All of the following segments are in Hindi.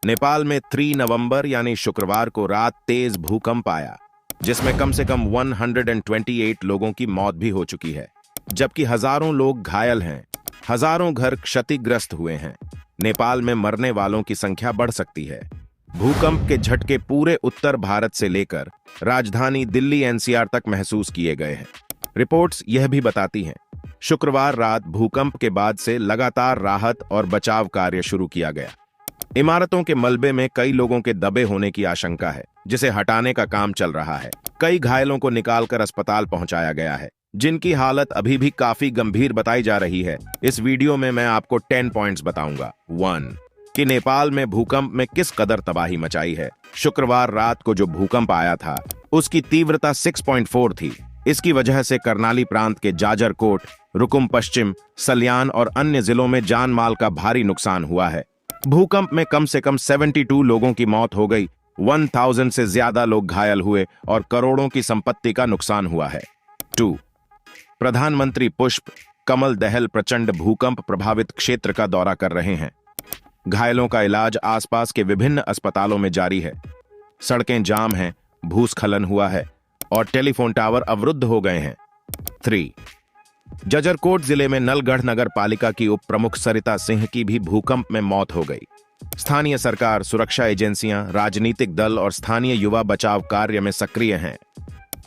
नेपाल में 3 नवंबर यानी शुक्रवार को रात तेज भूकंप आया, जिसमें कम से कम 128 लोगों की मौत भी हो चुकी है, जबकि हजारों लोग घायल हैं। हजारों घर क्षतिग्रस्त हुए हैं। नेपाल में मरने वालों की संख्या बढ़ सकती है। भूकंप के झटके पूरे उत्तर भारत से लेकर राजधानी दिल्ली एनसीआर तक महसूस किए गए हैं। रिपोर्ट्स यह भी बताती हैं, शुक्रवार रात भूकंप के बाद से लगातार राहत और बचाव कार्य शुरू किया गया। इमारतों के मलबे में कई लोगों के दबे होने की आशंका है, जिसे हटाने का काम चल रहा है। कई घायलों को निकालकर अस्पताल पहुंचाया गया है, जिनकी हालत अभी भी काफी गंभीर बताई जा रही है। इस वीडियो में मैं आपको 10 पॉइंट्स बताऊंगा। 1. कि नेपाल में भूकंप में किस कदर तबाही मचाई है। शुक्रवार रात को जो भूकंप आया था, उसकी तीव्रता 6.4 थी। इसकी वजह से कर्णाली प्रांत के जाजरकोट, रुकुम पश्चिम, सल्यान और अन्य जिलों में जान माल का भारी नुकसान हुआ है। भूकंप में कम से कम 72 लोगों की मौत हो गई, 1000 से ज्यादा लोग घायल हुए और करोड़ों की संपत्ति का नुकसान हुआ है। 2. प्रधानमंत्री पुष्प कमल दहल प्रचंड भूकंप प्रभावित क्षेत्र का दौरा कर रहे हैं। घायलों का इलाज आसपास के विभिन्न अस्पतालों में जारी है। सड़कें जाम हैं, भूस्खलन हुआ है और टेलीफोन टावर अवरुद्ध हो गए हैं। 3. जजरकोट जिले में नलगढ़ नगर पालिका की उप प्रमुख सरिता सिंह की भी भूकंप में मौत हो गई। स्थानीय सरकार, सुरक्षा एजेंसियां, राजनीतिक दल और स्थानीय युवा बचाव कार्य में सक्रिय हैं।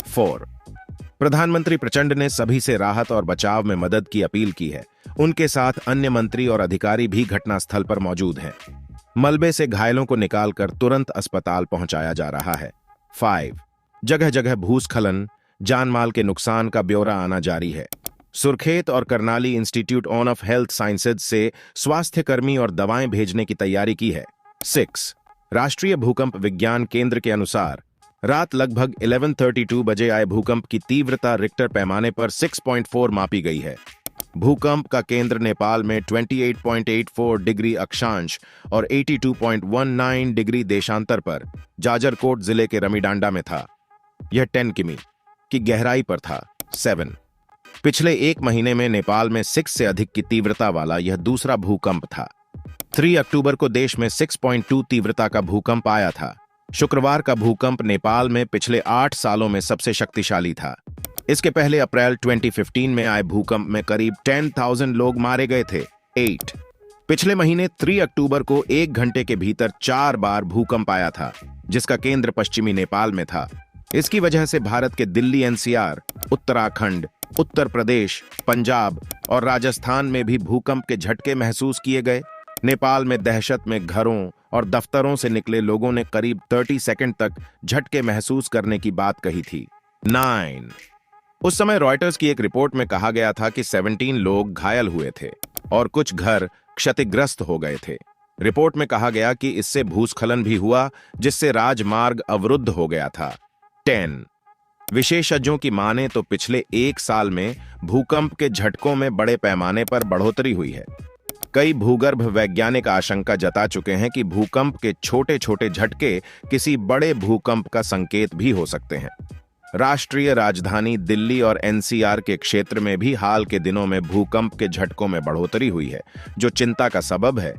4. प्रधानमंत्री प्रचंड ने सभी से राहत और बचाव में मदद की अपील की है। उनके साथ अन्य मंत्री और अधिकारी भी घटनास्थल पर मौजूद हैं। मलबे से घायलों को निकालकर तुरंत अस्पताल पहुंचाया जा रहा है। 5. जगह जगह भूस्खलन, जानमाल के नुकसान का ब्यौरा आना जारी है। सुरखेत और Karnali institute of health sciences से स्वास्थ्य कर्मी और दवाएं भेजने की तैयारी की है। 6. राष्ट्रीय भूकंप विज्ञान केंद्र के अनुसार रात लगभग 11:32 बजे आए भूकंप की तीव्रता रिक्टर पैमाने पर 6.4 मापी गई है। भूकंप का केंद्र नेपाल में 28.84 डिग्री अक्षांश और 82.19 डिग्री देशांतर पर जाजरकोट जिले के रमीडांडा में था। यह 10 किमी की गहराई पर था। 7. पिछले एक महीने में नेपाल में 6 से अधिक की तीव्रता वाला यह दूसरा भूकंप था। 3 अक्टूबर को देश में 6.2 तीव्रता का भूकंप आया था। शुक्रवार का भूकंप नेपाल में पिछले 8 सालों में सबसे शक्तिशाली था। इसके पहले अप्रैल 2015 में आए भूकंप में करीब 10,000 लोग मारे गए थे। 8. पिछले महीने 3 अक्टूबर को 1 घंटे के भीतर 4 बार भूकंप आया था, जिसका केंद्र पश्चिमी नेपाल में था। इसकी वजह से भारत के दिल्ली एनसीआर, उत्तराखंड, उत्तर प्रदेश, पंजाब और राजस्थान में भी भूकंप के झटके महसूस किए गए। नेपाल में दहशत में घरों और दफ्तरों से निकले लोगों ने करीब 30 सेकंड तक झटके महसूस करने की बात कही थी। 9. उस समय रॉयटर्स की एक रिपोर्ट में कहा गया था कि 17 लोग घायल हुए थे और कुछ घर क्षतिग्रस्त हो गए थे। रिपोर्ट में कहा गया कि इससे भूस्खलन भी हुआ, जिससे राजमार्ग अवरुद्ध हो गया था। 10. विशेषज्ञों की माने तो पिछले 1 साल में भूकंप के झटकों में बड़े पैमाने पर बढ़ोतरी हुई है। कई भूगर्भ वैज्ञानिक आशंका जता चुके हैं कि भूकंप के छोटे छोटे झटके किसी बड़े भूकंप का संकेत भी हो सकते हैं। राष्ट्रीय राजधानी दिल्ली और एनसीआर के क्षेत्र में भी हाल के दिनों में भूकंप के झटकों में बढ़ोतरी हुई है, जो चिंता का सबब है।